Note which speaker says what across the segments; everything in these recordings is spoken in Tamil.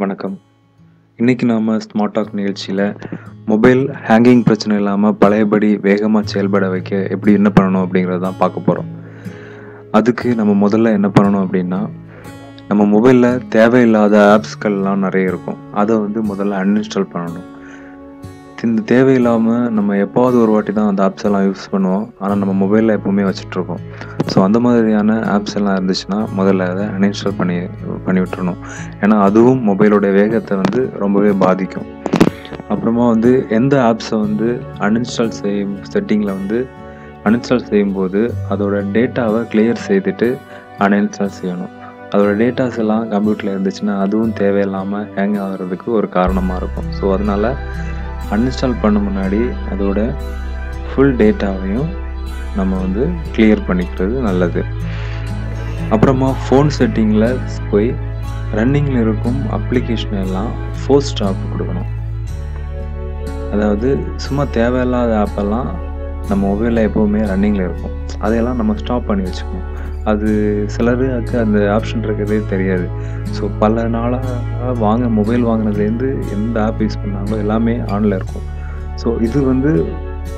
Speaker 1: வணக்கம். இன்னைக்கு நாம ஸ்மார்ட் டாக் நிகழ்ச்சியில மொபைல் ஹேங்கிங் பிரச்சனை இல்லாம பழையபடி வேகமா செயல்பட வைக்க எப்படி என்ன பண்ணணும் அப்படிங்கிறத தான் பார்க்க போறோம். அதுக்கு நம்ம முதல்ல என்ன பண்ணணும் அப்படின்னா, நம்ம மொபைல்ல தேவையில்லாத ஆப்ஸ்கள்லாம் நிறைய இருக்கும். அதை முதல்ல அன்இன்ஸ்டால் பண்ணணும். இந்த தேவையில்லாம நம்ம எப்பாவது ஒரு வாட்டி தான் அந்த ஆப்ஸ் எல்லாம் யூஸ் பண்ணுவோம். ஆனால் நம்ம மொபைலில் எப்பவுமே வச்சுட்ருக்கோம். ஸோ அந்த மாதிரியான ஆப்ஸ் எல்லாம் இருந்துச்சுன்னா முதல்ல அதை அன்இன்ஸ்டால் பண்ணி விட்டுறணும். ஏன்னா அதுவும் மொபைலோட வேகத்தை ரொம்பவே பாதிக்கும். அப்புறமா எந்த ஆப்ஸை அன்இன்ஸ்டால் செட்டிங்கில் அன்இன்ஸ்டால் செய்யும்போது அதோட டேட்டாவை கிளியர் செய்துட்டு அன்இன்ஸ்டால் செய்யணும். அதோட டேட்டாஸ் எல்லாம் கம்ப்யூட்டரில் இருந்துச்சுன்னா அதுவும் தேவையில்லாமல் ஹேங் ஆகிறதுக்கு ஒரு காரணமாக இருக்கும். ஸோ அதனால் அன்இன்ஸ்டால் பண்ண முன்னாடி அதோட ஃபுல் டேட்டாவையும் நம்ம கிளியர் பண்ணிக்கிறது நல்லது. அப்புறமா ஃபோன் செட்டிங்கில் போய் ரன்னிங்கில் இருக்கும் அப்ளிகேஷன் எல்லாம் ஃபோர்ஸ் ஸ்டாப் கொடுக்கணும். அதாவது சும்மா தேவையில்லாத ஆப்பெல்லாம் நம்ம மொபைலில் எப்போவுமே ரன்னிங்கில் இருக்கும். அதையெல்லாம் நம்ம ஸ்டாப் பண்ணி வச்சுக்கணும். அது சிலருக்கு அந்த ஆப்ஷன் இருக்கிறதே தெரியாது. ஸோ பல நாளாக மொபைல் வாங்கினதுலேருந்து எந்த ஆப் யூஸ் பண்ணாங்களோ எல்லாமே ஆனில் இருக்கும். ஸோ இது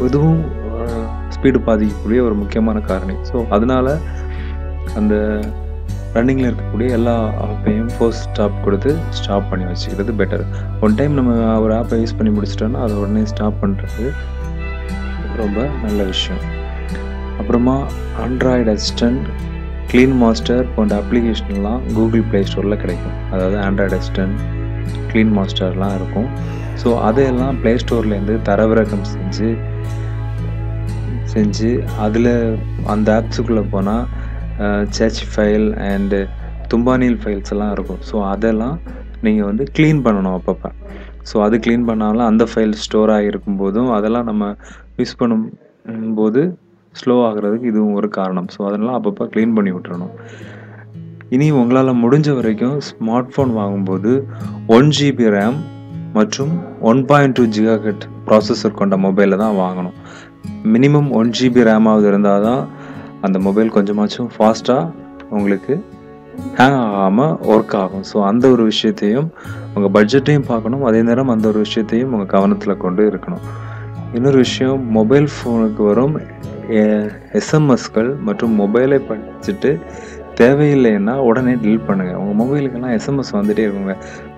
Speaker 1: இதுவும் ஸ்பீடு பாதிக்கக்கூடிய ஒரு முக்கியமான காரணி. ஸோ அதனால் அந்த ரன்னிங்கில் இருக்கக்கூடிய எல்லா ஆப்பையும் ஃபோர்ஸ் ஸ்டாப் கொடுத்து ஸ்டாப் பண்ணி வச்சுக்கிறது பெட்டர். ஒன் டைம் நம்ம ஒரு ஆப்பை யூஸ் பண்ணி முடிச்சிட்டோன்னா அதை உடனே ஸ்டாப் பண்ணுறது ரொம்ப நல்ல விஷயம். அப்புறமா ஆண்ட்ராய்டு அசிஸ்டன்ட், க்ளீன் மாஸ்டர் போன்ற அப்ளிகேஷன்லாம் கூகுள் ப்ளே ஸ்டோரில் கிடைக்கும். அதாவது ஆண்ட்ராய்டு அசிஸ்டன்ட், க்ளீன் மாஸ்டர்லாம் இருக்கும். ஸோ அதையெல்லாம் ப்ளே ஸ்டோர்லேருந்து தரவிறக்கம் செஞ்சு அதில் அந்த ஆப்ஸுக்குள்ளே போனால் சர்ச் ஃபைல் அண்டு தும்பானில் ஃபைல்ஸ் எல்லாம் இருக்கும். ஸோ அதெல்லாம் நீங்கள் க்ளீன் பண்ணணும் அப்பப்போ. ஸோ அது க்ளீன் பண்ணாலும் அந்த ஃபைல் ஸ்டோர் ஆகிருக்கும் போதும் அதெல்லாம் நம்ம யூஸ் பண்ணும்போது ஸ்லோ ஆகிறதுக்கு இதுவும் ஒரு காரணம். ஸோ அதெல்லாம் அப்பப்போ க்ளீன் பண்ணி விட்டுறணும். இனி உங்களால் முடிஞ்ச வரைக்கும் ஸ்மார்ட் ஃபோன் வாங்கும்போது 1 GB RAM மற்றும் 1.2 GHz ப்ராசஸர் கொண்ட மொபைலில் தான் வாங்கணும். மினிமம் 1 GB ரேமாவது இருந்தால் தான் அந்த மொபைல் கொஞ்சமாச்சும் ஃபாஸ்ட்டாக உங்களுக்கு ஹேங் ஆகாமல் ஒர்க் ஆகும். ஸோ அந்த ஒரு விஷயத்தையும் உங்கள் பட்ஜெட்டையும் பார்க்கணும். அதே நேரம் அந்த ஒரு விஷயத்தையும் உங்கள் கவனத்தில் கொண்டு இருக்கணும். இன்னொரு விஷயம், மொபைல் ஃபோனுக்கு வரும் எஸ்எம்எஸ்கள் மற்றும் மொபைலை படிச்சுட்டு தேவையில்லைன்னா உடனே டெலிட் பண்ணுங்கள். உங்கள் மொபைலுக்கெல்லாம் எஸ்எம்எஸ் வந்துகிட்டே இருக்குங்க.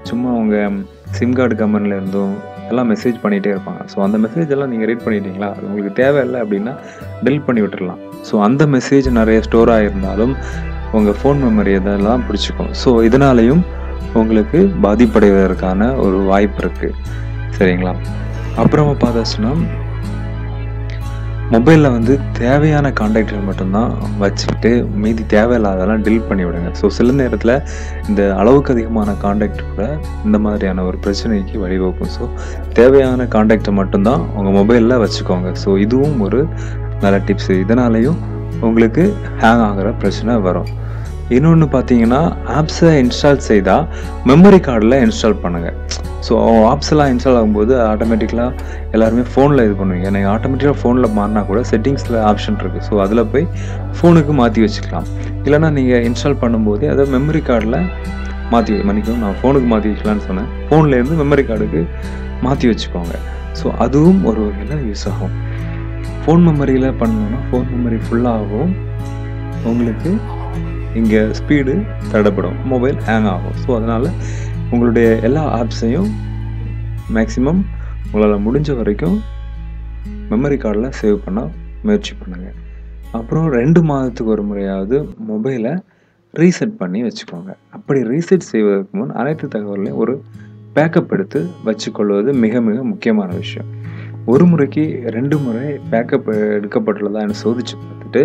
Speaker 1: சும்மா உங்கள் சிம் கார்டு கம்பெனியில் இருந்தும் எல்லாம் மெசேஜ் பண்ணிகிட்டே இருப்பாங்க. ஸோ அந்த மெசேஜ் எல்லாம் நீங்கள் ரீட் பண்ணிட்டீங்களா, அது உங்களுக்கு தேவையில்லை அப்படின்னா டெலிட் பண்ணி விட்டுடலாம். ஸோ அந்த மெசேஜ் நிறைய ஸ்டோர் ஆகிருந்தாலும் உங்கள் ஃபோன் மெமரி இதெல்லாம் பிடிச்சிக்கும். ஸோ இதனாலையும் உங்களுக்கு பாதிப்படைவதற்கான ஒரு வாய்ப்பு இருக்குது. சரிங்களா? அப்புறமா பார்த்தாச்சுன்னா மொபைலில் தேவையான கான்டாக்ட்கள் மட்டும்தான் வச்சுக்கிட்டு மீதி தேவையில்லாதெல்லாம் டெலிட் பண்ணி விடுங்க. ஸோ சில நேரத்தில் இந்த அளவுக்கு அதிகமான கான்டாக்ட் கூட இந்த மாதிரியான ஒரு பிரச்சனைக்கு வழிவகுக்கும். ஸோ தேவையான கான்டாக்டை மட்டும்தான் உங்கள் மொபைலில் வச்சுக்கோங்க. ஸோ இதுவும் ஒரு நல்ல டிப்ஸு. இதனாலேயும் உங்களுக்கு ஹேங் ஆகிற பிரச்சனை வரும். இன்னொன்று பார்த்தீங்கன்னா, ஆப்ஸை இன்ஸ்டால் செய்தால் மெமரி கார்டில் இன்ஸ்டால் பண்ணுங்கள். ஸோ ஆப்ஸ் எல்லாம் இன்ஸ்டால் ஆகும்போது ஆட்டோமேட்டிக்கலாக எல்லாருமே ஃபோனில் இது பண்ணுவீங்க. நீங்கள் ஆட்டோமேட்டிக்காக ஃபோனில் மாறினா கூட செட்டிங்ஸில் ஆப்ஷன் இருக்குது. ஸோ அதில் போய் ஃபோனுக்கு மாற்றி வச்சுக்கலாம். இல்லைனா நீங்கள் இன்ஸ்டால் பண்ணும்போது அதை மெமரி கார்டில் நான் ஃபோனுக்கு மாற்றி வைக்கலான்னு சொன்னேன். ஃபோன்லேருந்து மெமரி கார்டுக்கு மாற்றி வச்சுக்கோங்க. ஸோ அதுவும் ஒரு வகையில் யூஸ் ஆகும். ஃபோன் மெமரியில் பண்ணோன்னா ஃபோன் மெமரி ஃபுல்லாகவும் உங்களுக்கு இங்கே ஸ்பீடு தடைப்படும், மொபைல் ஹேங் ஆகும். ஸோ அதனால் உங்களுடைய எல்லா ஆப்ஸையும் மேக்ஸிமம் உங்களால் முடிஞ்ச வரைக்கும் மெமரி கார்டில் சேவ் பண்ண முயற்சி பண்ணுங்கள். அப்புறம் 2 மாதத்துக்கு ஒரு முறையாவது மொபைலை ரீசெட் பண்ணி வச்சுக்கோங்க. அப்படி ரீசெட் செய்வதற்கு முன் அனைத்து தகவலையும் ஒரு பேக்கப் எடுத்து வச்சுக்கொள்வது மிக மிக முக்கியமான விஷயம். ஒரு முறைக்கு 2 முறை பேக்கப் எடுக்கப்பட்டுள்ளதான்னு சோதித்து பார்த்துட்டு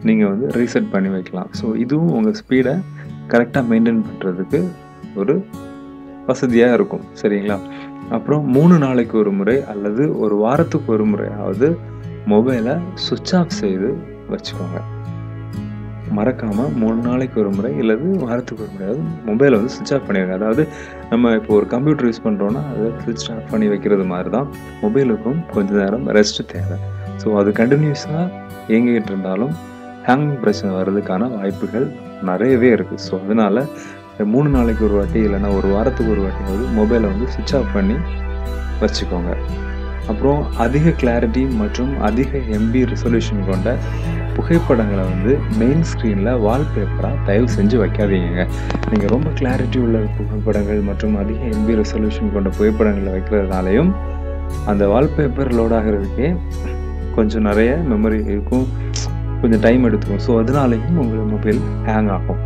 Speaker 1: நீங்கள் ரீசெட் பண்ணி வைக்கலாம். ஸோ இதுவும் உங்கள் ஸ்பீடை கரெக்டாக மெயின்டைன் பண்ணுறதுக்கு ஒரு வசதியாக இருக்கும். சரிங்களா? அப்புறம் 3 நாளைக்கு ஒரு முறை அல்லது ஒரு வாரத்துக்கு ஒரு முறையாவது மொபைலை சுவிட்ச் ஆஃப் செய்து வச்சுக்கோங்க. மறக்காமல் 3 நாளைக்கு ஒரு முறை அல்லது வாரத்துக்கு ஒரு முறையாவது மொபைலை சுவிட்ச் ஆஃப் பண்ணிடுங்க. அதாவது நம்ம இப்போ ஒரு கம்ப்யூட்டர் யூஸ் பண்ணுறோன்னா அதை சுவிட்ச் ஆஃப் பண்ணி வைக்கிறது மாதிரி தான் மொபைலுக்கும் கொஞ்சம் நேரம் ரெஸ்ட் தேவை. ஸோ அது கண்டினியூஸாக இயங்கிக்கிட்டு இருந்தாலும் ஹேங் பிரச்சனை வர்றதுக்கான வாய்ப்புகள் நிறையவே இருக்குது. ஸோ அதனால் 3 நாளைக்கு ஒரு வாட்டி இல்லைன்னா ஒரு வாரத்துக்கு ஒரு வாட்டியாவது மொபைலை வந்து சுவிட்ச் ஆஃப் பண்ணி வச்சுக்கோங்க. அப்புறம் அதிக கிளாரிட்டி மற்றும் அதிக எம்பி ரெசல்யூஷன் கொண்ட புகைப்படங்களை வந்து மெயின் ஸ்க்ரீனில் வால்பேப்பராக தயவு செஞ்சு வைக்காதீங்க. நீங்கள் ரொம்ப கிளாரிட்டி உள்ள புகைப்படங்கள் மற்றும் அதிக எம்பி ரெசல்யூஷன் கொண்ட புகைப்படங்களை வைக்கிறதுனாலையும் அந்த வால்பேப்பர் லோட் ஆகிறதுக்கே கொஞ்சம் நிறைய மெமரி இருக்கும், கொஞ்சம் டைம் எடுத்துக்கும். ஸோ அதனாலேயும் உங்கள் மொபைல் ஹேங் ஆகும்.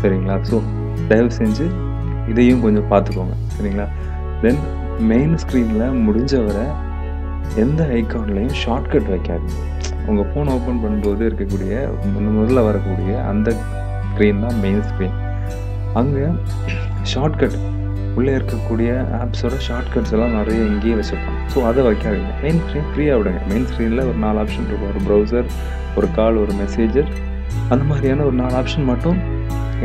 Speaker 1: சரிங்களா? ஸோ தயவு செஞ்சு இதையும் கொஞ்சம் பார்த்துக்கோங்க. சரிங்களா? தென் மெயின் ஸ்க்ரீனில் முடிஞ்ச வரை எந்த ஐக்கான்லையும் ஷார்ட்கட் வைக்காதீங்க. உங்கள் ஃபோன் ஓப்பன் பண்ணும்போது இருக்கக்கூடிய முதல்ல வரக்கூடிய அந்த ஸ்க்ரீன் தான் மெயின் ஸ்க்ரீன். அங்கே ஷார்ட்கட் உள்ளே இருக்கக்கூடிய ஆப்ஸோட ஷார்ட்கட்ஸ் எல்லாம் நிறைய இங்கேயே வச்சுருப்பாங்க. ஸோ அதை வைக்காதீங்க. மெயின் ஸ்க்ரீன் ஃப்ரீயாக விடுங்க. மெயின் ஸ்க்ரீனில் ஒரு 4 ஆப்ஷன் இருக்கும். ஒரு ப்ரௌசர், ஒரு கால், ஒரு மெசேஜர், அந்த மாதிரியான ஒரு 4 ஆப்ஷன் மட்டும்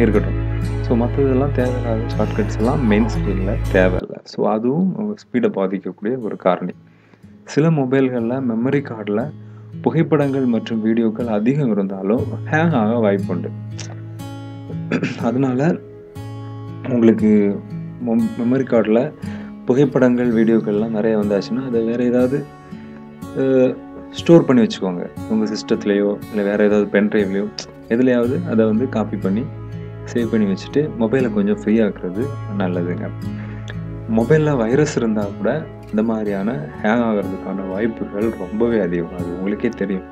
Speaker 1: இருக்கட்டும். ஸோ மற்றதெல்லாம் தேவையில்லாத ஷார்ட்கட்ஸ் எல்லாம் மெயின் ஸ்க்ரீனில் தேவையில்லை. ஸோ அதுவும் உங்கள் ஸ்பீடை பாதிக்கக்கூடிய ஒரு காரணி. சில மொபைல்களில் மெமரி கார்டில் புகைப்படங்கள் மற்றும் வீடியோக்கள் அதிகம் இருந்தாலும் ஹேங் ஆக வாய்ப்புண்டு. அதனால உங்களுக்கு மெமரி கார்டில் புகைப்படங்கள் வீடியோக்கள்லாம் நிறைய வந்தாச்சுன்னா அதை வேறு ஏதாவது ஸ்டோர் பண்ணி வச்சுக்கோங்க. உங்கள் சிஸ்டத்துலேயோ இல்லை வேறு ஏதாவது பென்ட்ரைவ்லையோ எதுலையாவது அதை வந்து காப்பி பண்ணி சேவ் பண்ணி வச்சுட்டு மொபைலை கொஞ்சம் ஃப்ரீ ஆக்குறது நல்லதுங்க. மொபைலில் வைரஸ் இருந்தால் கூட இந்த மாதிரியான ஹேங் ஆகிறதுக்கான வாய்ப்புகள் ரொம்பவே அதிகம். அது உங்களுக்கே தெரியும்.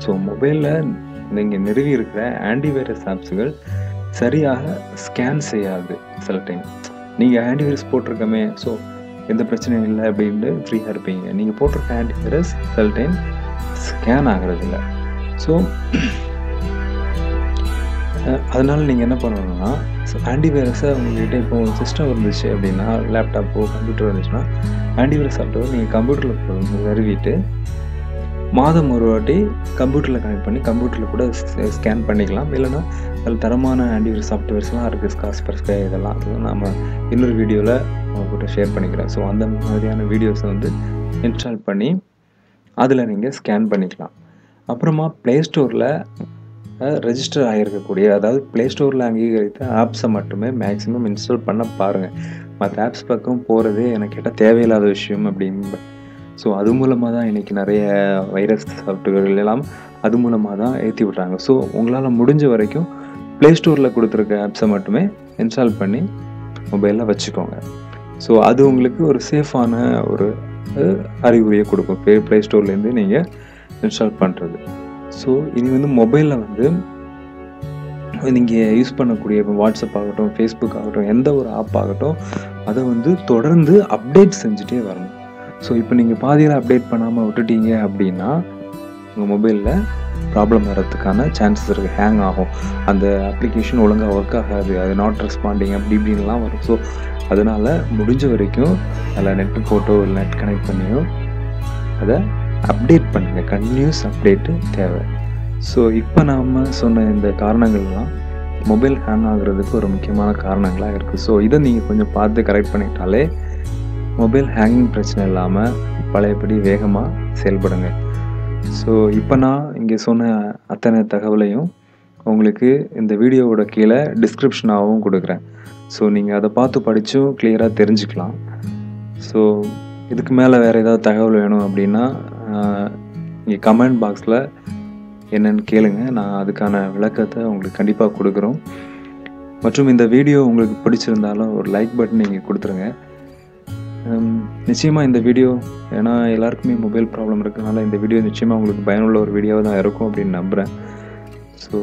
Speaker 1: ஸோ மொபைலில் நீங்கள் நிறுவி இருக்கிற ஆன்டிவைரஸ் ஆப்ஸுகள் சரியாக ஸ்கேன் செய்யாது. சில டைம் நீங்கள் ஆன்டிவைரஸ் போட்டிருக்கமே, ஸோ எந்த பிரச்சனையும் இல்லை அப்படின்ட்டு ஃப்ரீயாக இருப்பீங்க. நீங்கள் போட்டிருக்க ஆன்டிவைரஸ் சில டைம் ஸ்கேன் ஆகிறதில்ல. ஸோ அதனால் நீங்கள் என்ன பண்ணணும்னா, ஆன்டிவைரஸை உங்கள்கிட்ட இப்போ சிஸ்டம் இருந்துச்சு அப்படின்னா, லேப்டாப்போ கம்ப்யூட்டர் இருந்துச்சுன்னா ஆன்டிவைரஸ் சாஃப்ட்வேர் நீங்கள் கம்ப்யூட்டரில் நிறுவிட்டு மாதம் ஒரு வாட்டி கம்ப்யூட்டரில் கனெக்ட் பண்ணி கம்ப்யூட்டரில் கூட ஸ்கேன் பண்ணிக்கலாம். இல்லைன்னா அதில் தரமான ஆன்டிவைரஸ் சாஃப்ட்வேர்ஸ்லாம் இருக்குது. காஸ்பர்ஸ்கை இதெல்லாம் நம்ம இன்னொரு வீடியோவில் உங்கள்கிட்ட ஷேர் பண்ணிக்கிறேன். ஸோ அந்த மாதிரியான வீடியோஸை வந்து இன்ஸ்டால் பண்ணி அதில் நீங்கள் ஸ்கேன் பண்ணிக்கலாம். அப்புறமா ப்ளே ஸ்டோரில் ரெஜிஸ்டர் ஆகியிருக்கக்கூடிய, அதாவது ப்ளே ஸ்டோரில் அங்கீகரித்த ஆப்ஸை மட்டுமே மேக்ஸிமம் இன்ஸ்டால் பண்ண பாருங்கள். மற்ற ஆப்ஸ் பக்கம் போகிறதே எனக்கு கேட்டால் தேவையில்லாத விஷயம் அப்படின்னு. ஸோ அது மூலமாக தான் இன்றைக்கி நிறைய வைரஸ் சாஃப்ட்வேர்கள் எல்லாம் அது மூலமாக தான் ஏற்றி விட்றாங்க. ஸோ உங்களால் முடிஞ்ச வரைக்கும் ப்ளே ஸ்டோரில் கொடுத்துருக்க ஆப்ஸை மட்டுமே இன்ஸ்டால் பண்ணி மொபைலில் வச்சுக்கோங்க. ஸோ அது உங்களுக்கு ஒரு சேஃபான ஒரு அறிகுறியை கொடுக்கும் ப்ளே ஸ்டோர்லேருந்து நீங்கள் இன்ஸ்டால் பண்ணுறது. ஸோ இனி வந்து மொபைலில் வந்து நீங்கள் யூஸ் பண்ணக்கூடிய இப்போ வாட்ஸ்அப் ஆகட்டும், ஃபேஸ்புக் ஆகட்டும், எந்த ஒரு ஆப் ஆகட்டும், அதை வந்து தொடர்ந்து அப்டேட் செஞ்சுட்டே வரணும். ஸோ இப்போ நீங்கள் பாதியில் அப்டேட் பண்ணாமல் விட்டுட்டீங்க அப்படின்னா உங்கள் மொபைலில் ப்ராப்ளம் வர்றதுக்கான சான்சஸ் இருக்குது. ஹேங் ஆகும், அந்த அப்ளிகேஷன் ஒழுங்காக ஒர்க் ஆகாது, அது நாட் ரெஸ்பாண்டிங் அப்படி இப்படின்லாம் வரும். ஸோ அதனால் முடிஞ்ச வரைக்கும் அதில் நெட்டு போட்டோ இல்லை நெட் கனெக்ட் பண்ணியோ அதை அப்டேட் பண்ணுங்கள். கண்டினியூஸ் அப்டேட்டு தேவை. ஸோ இப்போ நாம் சொன்ன இந்த காரணங்கள்லாம் மொபைல் ஹேங் ஆகுறதுக்கு ஒரு முக்கியமான காரணங்களாக இருக்குது. ஸோ இதை நீங்கள் கொஞ்சம் பார்த்து கரெக்ட் பண்ணிட்டாலே மொபைல் ஹேங்கிங் பிரச்சனை இல்லாமல் பழையபடி வேகமாக செயல்படுங்க. ஸோ இப்போ நான் இங்கே சொன்ன அத்தனை தகவலையும் உங்களுக்கு இந்த வீடியோவோட கீழே டிஸ்கிரிப்ஷனாகவும் கொடுக்குறேன். ஸோ நீங்கள் அதை பார்த்து படித்தும் கிளியராக தெரிஞ்சுக்கலாம். ஸோ இதுக்கு மேலே வேறு ஏதாவது தகவல் வேணும் அப்படின்னா இங்கே கமெண்ட் பாக்ஸில் என்னென்னு கேளுங்க. நான் அதுக்கான விளக்கத்தை உங்களுக்கு கண்டிப்பாக கொடுக்குறோம். மற்றும் இந்த வீடியோ உங்களுக்கு பிடிச்சிருந்தாலும் ஒரு லைக் பட்டன் நீங்கள் கொடுத்துருங்க. நிச்சயமாக இந்த வீடியோ, ஏன்னா எல்லாருக்குமே மொபைல் ப்ராப்ளம் இருக்கிறதுனால இந்த வீடியோ நிச்சயமாக உங்களுக்கு பயனுள்ள ஒரு வீடியோவாக தான் இருக்கும் அப்படின்னு நம்புகிறேன். ஸோ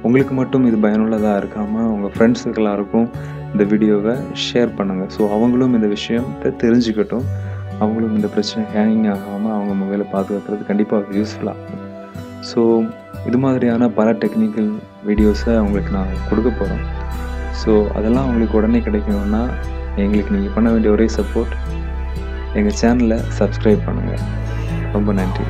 Speaker 1: உங்களுக்கு மட்டும் இது பயனுள்ளதாக இருக்காமல் உங்கள் ஃப்ரெண்ட்ஸுக்கு எல்லாருக்கும் இந்த வீடியோவை ஷேர் பண்ணுங்கள். ஸோ அவங்களும் இந்த விஷயத்தை தெரிஞ்சுக்கட்டும். அவங்களும் இந்த பிரச்சனை ஹேங்கிங் ஆகாமல் அவங்க மொபைலை பாதுகாக்கிறது கண்டிப்பாக யூஸ்ஃபுல்லாக இருக்கும். ஸோ இது மாதிரியான பல டெக்னிக்கல் வீடியோஸை உங்களுக்கு நான் கொடுக்க போகிறோம். ஸோ அதெல்லாம் உங்களுக்கு உடனே கிடைக்கணும்னா எங்களுக்கு நீங்கள் பண்ண வேண்டிய ஒரே சப்போர்ட், எங்கள் சேனலை சப்ஸ்கிரைப் பண்ணுங்கள். ரொம்ப நன்றி.